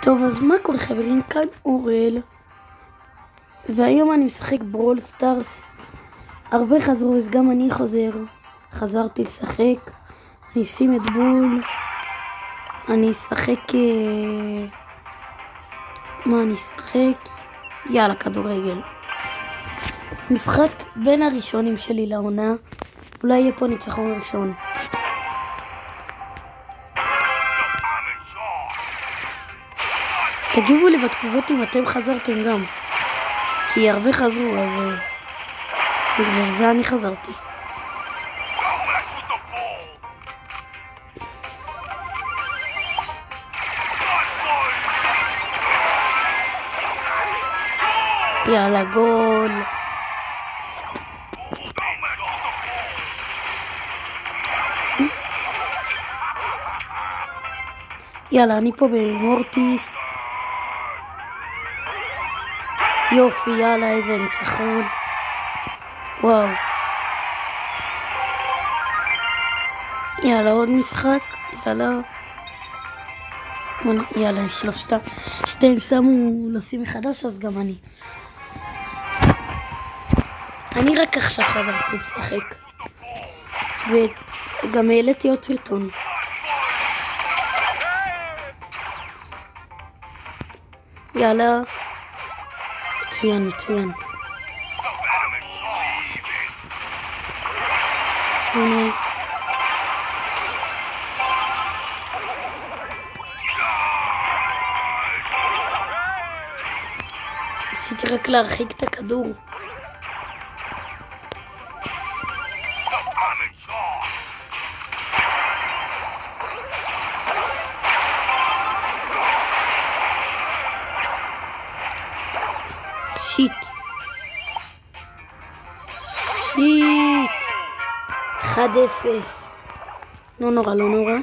טוב, אז מה קורה חברים? כאן אורל, והיום אני משחק ברול סטארס. הרבה חזרו, אז גם אני חזרתי לשחק. אני אשים את בול, אני אשחק... מה אני אשחק? יאללה, כדורגל. משחק בין הראשונים שלי לעונה, אולי יהיה פה ניצחון ראשון. תגיבו לי בתגובות אם אתם חזרתם גם, כי הרבה חזרו, אז בגלל זה אני חזרתי. יאללה, גול. יאללה, אני פה במורטיס. יופי, יאללה, איזה ניצחון. וואו. יאללה, עוד משחק. יאללה. יאללה, שתיים שמו לשים מחדש, אז גם אני. אני רק עכשיו חזרתי לשחק. וגם העליתי עוד סרטון. יאללה. מצוין. הנה. עשיתי רק להרחיק את הכדור. שיט. 1-0. לא נורא.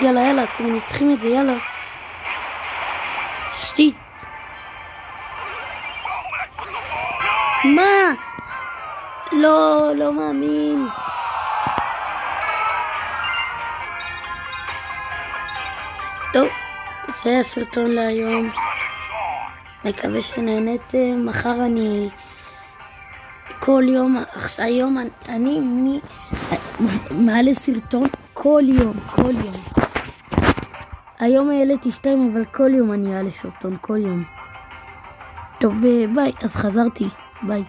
יאללה, אתם מנצחים את זה, יאללה. שיט. מה? לא מאמין. טוב, זה הסרטון להיום. מקווה שנהנתם. מחר אני כל יום, היום אני מעלה סרטון כל יום. היום העליתי 2, אבל כל יום אני אעלה סרטון, כל יום. טוב, ביי, אז חזרתי, ביי.